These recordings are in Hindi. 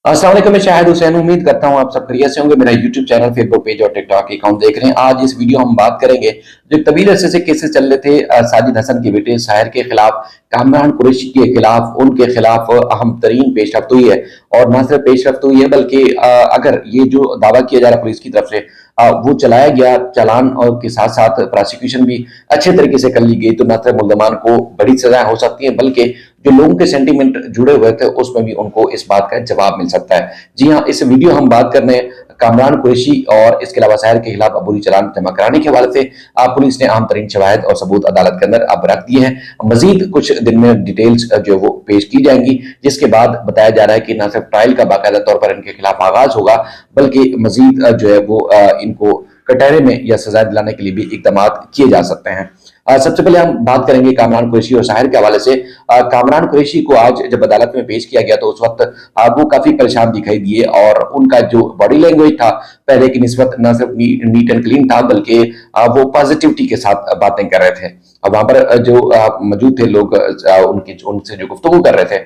अस्सलाम वालेकुम, मैं शाहिद हुसैन उम्मीद करता हूँ आप सब खैरियत से होंगे। मेरा यूट्यूब चैनल, फेसबुक पेज और टिकटॉक अकाउंट देख रहे हैं। आज इस वीडियो हम बात करेंगे जो एक तवील अरसे से केसेस चल रहे थे साजिद हसन के बेटे साहिर के खिलाफ, कामरान कुरैशी के खिलाफ, उनके खिलाफ अहम तरीन पेशरफ्त हुई है। और न सिर्फ पेशरफ्त हुई है बल्कि अगर ये जो दावा किया जा रहा है पुलिस की तरफ से वो चलाया गया चालान और के साथ साथ प्रोसिक्यूशन भी अच्छे तरीके से कर ली गई तो न सिर्फ मुल्जमान को बड़ी सजा हो सकती है बल्कि जो लोगों के सेंटीमेंट जुड़े हुए थे उसमें भी उनको इस बात का जवाब मिल सकता है। जी हाँ, इस वीडियो हम बात करने कामरान कुरैशी और इसके अलावा साहिर के खिलाफ अबूरी चालान जमा कराने के हवाले से पुलिस ने अहम तरीन शवाहिद और सबूत अदालत के अंदर अब रख दिए हैं। मजीद कुछ दिन में डिटेल्स जो वो पेश की जाएंगी, जिसके बाद बताया जा रहा है कि न सिर्फ ट्रायल का बाकायदा तौर पर इनके खिलाफ आगाज होगा बल्कि मजीद जो है वो इनको कटहरे में या सजा दिलाने के लिए भी इकदाम किए जा सकते हैं। सबसे पहले हम बात करेंगे कामरान कुरैशी और साहिर के हवाले से। कामरान कुरैशी को आज जब अदालत में पेश किया गया तो उस वक्त वो काफी परेशान दिखाई दिए और उनका जो बॉडी लैंग्वेज था पहले की निस्बत न सिर्फ नीट एंड क्लीन था बल्कि वो पॉजिटिविटी के साथ बातें कर रहे थे। अब वहां पर जो मौजूद थे लोग उनकी उनसे जो गुफ्तगू कर रहे थे,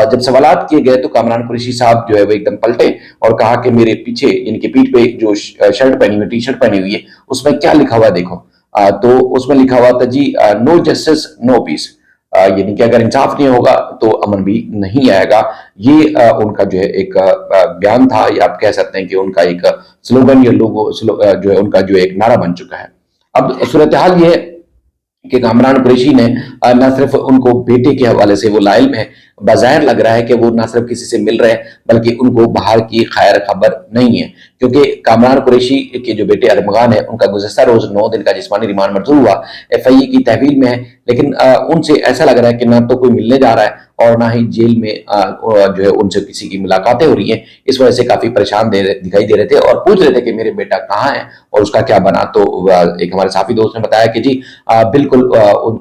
जब सवालात किए गए तो कामरान कुरैशी साहब जो है वो एकदम पलटे और कहा कि मेरे पीछे यानी कि पीठ पे जो शर्ट पहनी हुई, टी शर्ट पहनी हुई है, उसमें क्या लिखा हुआ है देखो। तो उसमें लिखा हुआ था जी, नो जस्टिस नो पीस, यानी कि अगर इंसाफ नहीं होगा तो अमन भी नहीं आएगा। ये उनका जो है एक बयान था या आप कह सकते हैं कि उनका एक स्लोगन या लोगो जो है उनका जो एक नारा बन चुका है। अब सूरत हाल ये है कि कामरान कुरैशी ने न सिर्फ उनको बेटे के हवाले से वो लाइल में बाज़ाहिर लग रहा है कि वो न सिर्फ किसी से मिल रहे हैं बल्कि उनको बाहर की खैर खबर नहीं है, क्योंकि कामरान कुरैशी के जो बेटे अरमगान है उनका गुज़श्ता रोज 9 दिन का जिस्मानी रिमांड मंजूर हुआ, एफआईए की तहवील में है। लेकिन उनसे ऐसा लग रहा है कि ना तो कोई मिलने जा रहा है और ना ही जेल में जो है उनसे किसी की मुलाकातें हो रही हैं। इस वजह से काफी परेशान दिखाई दे रहे थे और पूछ रहे थे कि मेरे बेटा कहाँ है और उसका क्या बना। तो एक हमारे साथी दोस्त ने बताया कि जी बिल्कुल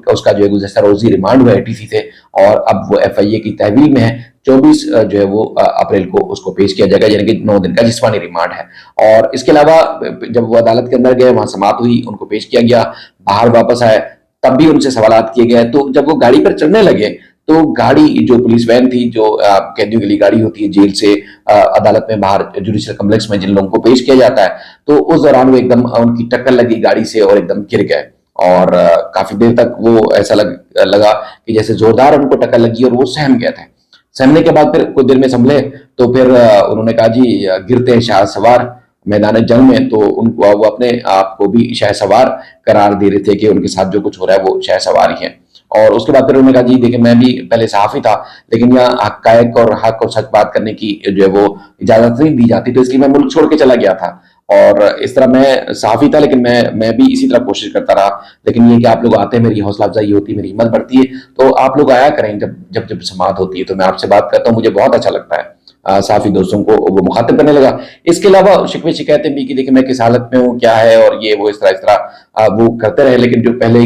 उसका जो है गुज़श्ता रोजी रिमांड हुआ है टीसी से और अब वो एफआईए की तहवील में है। 24 जो है वो अप्रैल को उसको पेश किया जाएगा, यानी कि 9 दिन का जिस्मानी रिमांड है। और इसके अलावा जब वो अदालत के अंदर गए, वहां समाअत हुई, उनको पेश किया गया, बाहर वापस आए, तब भी उनसे सवालात किए गए। तो जब वो गाड़ी पर चढ़ने लगे तो गाड़ी जो पुलिस वैन थी, जो कैदियों के लिए गाड़ी होती है जेल से अदालत में बाहर जुडिशियल कम्प्लेक्स में जिन लोगों को पेश किया जाता है, तो उस दौरान वो एकदम उनकी टक्कर लगी गाड़ी से और एकदम गिर गए। और काफी देर तक वो ऐसा लगा कि जैसे जोरदार उनको टक्कर लगी और वो सहम गए थे। सहमने के बाद फिर कुछ देर में संभले तो फिर उन्होंने कहा जी गिरते हैं शाह सवार मैदान जंग में, तो उनको वो अपने आप को भी शाह सवार करार दे रहे थे कि उनके साथ जो कुछ हो रहा है वो शाह सवार ही है। और उसके बाद फिर उन्होंने कहा जी देखिए मैं भी पहले सहाफी था लेकिन यहाँ हकायक और हक और सच बात करने की जो है वो इजाजत नहीं दी जाती, तो इसलिए मैं मुल्क छोड़ के चला गया था। और इस तरह मैं साफी था लेकिन मैं भी इसी तरह कोशिश करता रहा। लेकिन ये कि आप लोग आते हैं, मेरी हौसला अफजाई होती है, मेरी हिम्मत बढ़ती है, तो आप लोग आया करें जब जब जब समाअत होती है, तो मैं आपसे बात करता हूँ, मुझे बहुत अच्छा लगता है। साफी दोस्तों को वो मुखातिब करने लगा। इसके अलावा शिकवे शिकायतें भी कि देखिए मैं किस हालत में हूँ, क्या है और ये वो इस तरह वो करते रहे। लेकिन जो पहले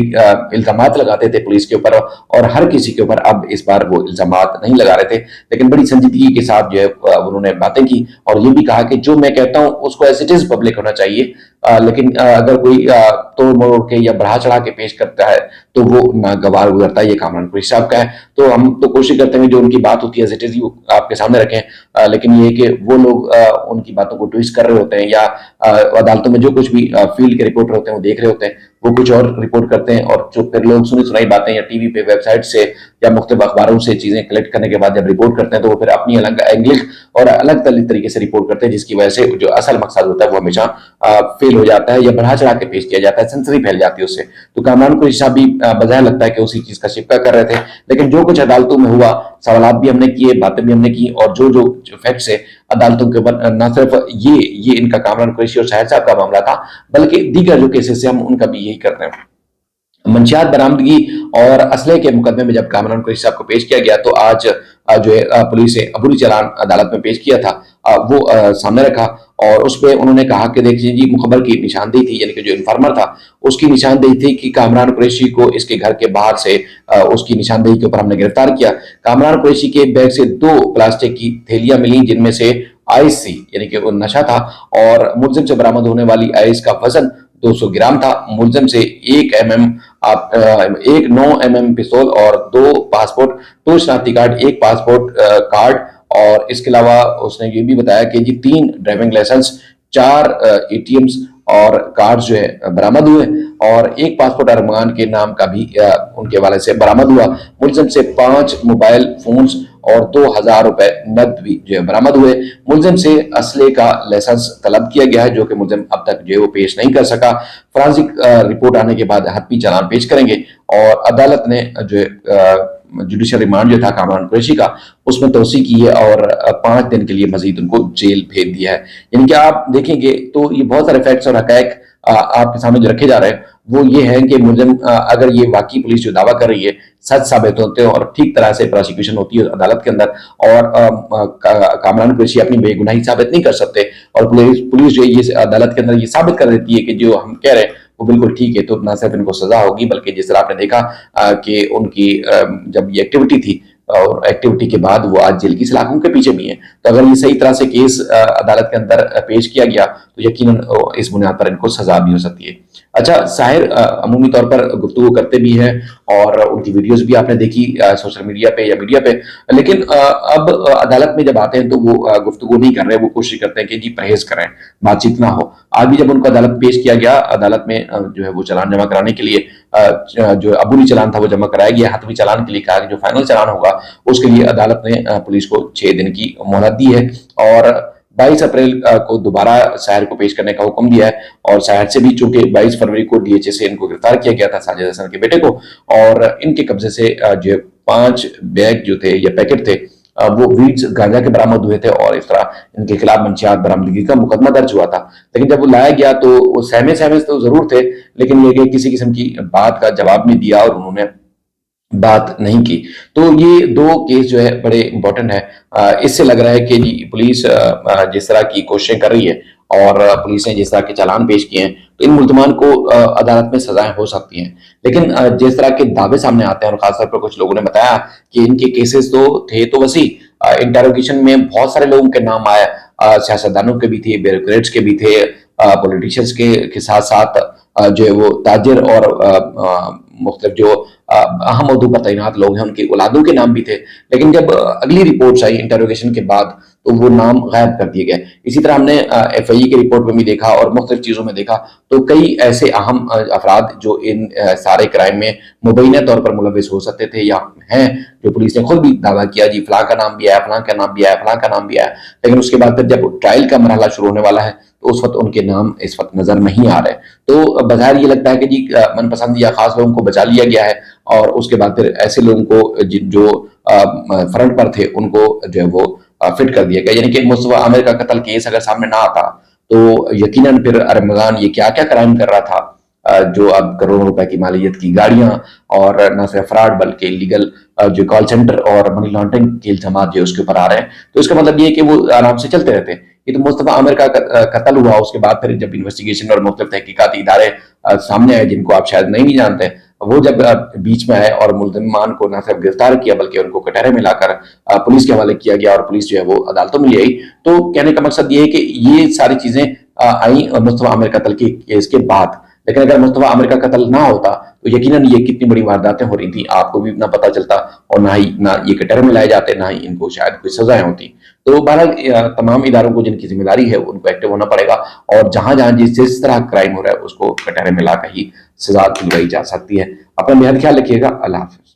इल्जामात लगाते थे पुलिस के ऊपर और हर किसी के ऊपर, अब इस बार वो इल्जामात नहीं लगा रहे थे, लेकिन बड़ी संजीदगी के साथ जो है उन्होंने बातें की और ये भी कहा कि जो मैं कहता हूँ उसको एज इट इज पब्लिक होना चाहिए, लेकिन अगर कोई तोड़ मोड़ के या बढ़ा चढ़ा के पेश करता है तो वो नागवार गुजरता है। ये कामरान कुरैशी साहब का है। तो हम तो कोशिश करते हैं जो उनकी बात होती है एज इट इज आपके सामने रखें, लेकिन ये कि वो लोग उनकी बातों को ट्विस्ट कर रहे होते हैं या अदालतों में जो कुछ भी फील्ड के रिपोर्टर होते हैं वो देख रहे होते हैं, वो कुछ और रिपोर्ट करते हैं और जो फिर लोग सुनी सुनाई बातें या टीवी पे वेबसाइट से या मुख्तलिफ अखबारों से चीजें कलेक्ट करने के बाद जब रिपोर्ट करते हैं तो वो फिर अपनी अलग एंगल और अलग तरीके से रिपोर्ट करते हैं, जिसकी वजह से जो असल मकसद होता है वो हमेशा फेल हो जाता है या बढ़ा चढ़ा के पेश किया जाता है, सेंसरी फैल जाती है उससे। तो कामरान कुरैशी साहब भी बजाय लगता है कि उसी चीज का शिक्का कर रहे थे, लेकिन जो कुछ अदालतों में हुआ, सवालात भी हमने किए, बातें भी हमने की और जो जो फैक्ट्स है अदालतों के ऊपर, न सिर्फ ये इनका कामरान कुरैशी और साहिर साहब का मामला था बल्कि दीगर जो केसेस है हम उनका भी यही करते हैं। मंशियात बरामदगी और असले के मुकदमे में जब कामरान कुरैशी साहब को पेश किया गया तो आज जो है पुलिस ने अबूरी चालान अदालत में पेश किया था, वो सामने रखा और उस पर उन्होंने कहा कि देखिए जी मुखबर की निशानदेही थी, यानी कि जो इन्फॉर्मर था उसकी निशानदेही थी कि कामरान कुरैशी को इसके घर के बाहर से उसकी निशानदेही के ऊपर हमने गिरफ्तार किया। कामरान कुरैशी के बैग से 2 प्लास्टिक की थैलियां मिली जिनमें से आइस थी, यानी कि वो नशा था, और मुलजिम से बरामद होने वाली आइस का वजन 200 ग्राम था। मुलजिम से 1 9 mm पिस्तौल और 2 पासपोर्ट, 2 शनाख्ती कार्ड, 1 पासपोर्ट कार्ड और इसके अलावा उसने ये भी बताया कि जी 3 ड्राइविंग लाइसेंस, 4 एटीएम्स और कार्ड जो है बरामद हुए और एक पासपोर्ट अरमान के नाम का भी उनके हवाले से बरामद हुआ। मुलजिम से 5 मोबाइल फोन्स और 2000 रुपए नकद भी जो है बरामद हुए। मुलजिम से असले का लाइसेंस तलब किया गया है, जो कि मुलजिम अब तक जो है वो पेश नहीं कर सका। फोरेंसिक रिपोर्ट आने के बाद हतमी चालान पेश करेंगे और अदालत ने जो है जुडिशियल रिमांड जो था कामरान कुरैशी का, उसमें तोसी की है और 5 दिन के लिए मजीद उनको जेल भेज दिया है। यानी कि आप देखेंगे तो ये बहुत सारे फैक्ट्स और हकायक आपके सामने जो रखे जा रहे हैं वो ये है कि मुलजिम अगर ये वाकई पुलिस जो दावा कर रही है सच साबित होते हैं और ठीक तरह से प्रोसिक्यूशन होती है अदालत के अंदर और कामरान कुरैशी अपनी बेगुनाही साबित नहीं कर सकते और पुलिस जो है ये अदालत के अंदर ये साबित कर देती है कि जो हम कह रहे हैं वो बिल्कुल ठीक है, तो न सिर्फ इनको सजा होगी बल्कि जिस तरह आपने देखा कि उनकी जब ये एक्टिविटी थी और एक्टिविटी के बाद वो आज जेल की सलाखों के पीछे भी हैं। तो अगर ये सही तरह से केस अदालत के अंदर पेश किया गया तो यकीनन इस बुनियाद पर इनको सजा भी हो सकती है। अच्छा, साहिर अमूमी तौर पर गुफ्तगू करते भी हैं और उनकी वीडियोस भी आपने देखी सोशल मीडिया पे या मीडिया पे, लेकिन अब अदालत में जब आते हैं तो वो गुफ्तगू नहीं कर रहे, वो कोशिश करते हैं कि जी परहेज करें, बातचीत ना हो। आज भी जब उनको अदालत पेश किया गया, अदालत में जो है वो चालान जमा कराने के लिए जो अबूरी चालान था वो जमा कराया गया, हतमी चालान के लिए कहा कि जो फाइनल चालान होगा उसके लिए अदालत ने पुलिस को 6 दिन की मोहलत दी है और 22 अप्रैल को दोबारा साहिर को पेश करने का हुक्म दिया है। और साहिर से भी चूंकि 22 फरवरी को डीएचए से इनको गिरफ्तार किया गया था, साजिद हसन के बेटे को, और इनके कब्जे से जो 5 बैग जो थे या पैकेट थे वो वीड्स गांजा के बरामद हुए थे और इस तरह इनके खिलाफ मंशियात बरामदगी का मुकदमा दर्ज हुआ था। लेकिन जब वो लाया गया तो वो सहमे सहमे तो जरूर थे, लेकिन ये किसी किस्म की बात का जवाब नहीं दिया और उन्होंने बात नहीं की। तो ये 2 केस जो है बड़े इंपॉर्टेंट है। इससे लग रहा है कि पुलिस जिस तरह की कोशिशें कर रही है और पुलिस ने जिस तरह के चालान पेश किए हैं तो इन मुल्जमान को अदालत में सजाएं हो सकती हैं। लेकिन जिस तरह के दावे सामने आते हैं और खासतौर पर कुछ लोगों ने बताया कि इनके केसेस तो थे तो वसी, इंटेरोगेशन में बहुत सारे लोगों के नाम आए, सियासतदानों के भी थे, ब्यूरोक्रेट्स के भी थे, पॉलिटिशियंस के साथ साथ जो है वो ताजिर और मुख्तलिफ जो अहम ओहदों पर तैनात लोग हैं उनकी औलादों के नाम भी थे। लेकिन जब अगली रिपोर्ट आई इंटेरोगेशन के बाद तो वो नाम गायब कर दिए गए। इसी तरह हमने एफआईए की रिपोर्ट में भी देखा और मुख्तलिफ चीजों में देखा तो कई ऐसे अहम अफराद जो इन सारे क्राइम में मुबैना तौर पर मुलविस हो सकते थे या हैं, जो पुलिस ने खुद भी दावा किया जी फलां का नाम भी आया, फलां का नाम भी आया, फलां का नाम भी आया, लेकिन उसके बाद फिर जब ट्रायल का मरहला शुरू होने वाला है तो उस वक्त उनके नाम इस वक्त नजर नहीं आ रहे। तो बज़ाहिर ये लगता है कि जी मनपसंद या खास लोगों को बचा लिया गया है और उसके बाद फिर ऐसे लोगों को जो फ्रंट पर थे उनको जो है वो फिट कर दिया गया। यानी कि मुस्तफा आमिर का कत्ल केस अगर सामने ना आता तो यकीनन फिर अरमगान ये क्या क्या क्राइम कर रहा था, जो अब करोड़ों रुपए की मालियत की गाड़ियां और न सिर्फ फ्रॉड बल्कि लीगल जो कॉल सेंटर और मनी लॉन्ड्रिंग के इल्जाम जो उसके ऊपर आ रहे हैं, तो इसका मतलब ये है कि वो आराम से चलते रहते हैं। ये तो मुस्तफा आमिर का कत्ल हुआ, उसके बाद फिर जब इन्वेस्टिगेशन और मुख्तलिफ तहकीकाती इदारे सामने आए जिनको आप शायद नहीं जानते, वो जब बीच में आए और मुल्जिमान को न सिर्फ गिरफ्तार किया बल्कि उनको कटहरे में लाकर पुलिस के हवाले किया गया और पुलिस जो है वो अदालतों में ले आई। तो कहने का मकसद ये है कि ये सारी चीजें आई मुस्तफा आमिर कत्ल के केस के बाद, लेकिन अगर मुस्तफा आमिर का कत्ल ना होता तो यकीनन ये कितनी बड़ी वारदातें हो रही थी आपको भी ना पता चलता और ना ये कटहरे में लाए जाते, ना ही इनको शायद कोई सजाएं होती। तो बहरहाल तमाम इदारों को जिनकी जिम्मेदारी है उनको एक्टिव होना पड़ेगा और जहां जहां जिस तरह क्राइम हो रहा है उसको कटहरे में लाकर ही सजा दिलवाई जा सकती है। अपना बेहद ख्याल रखिएगा। अल्लाह हाफिज।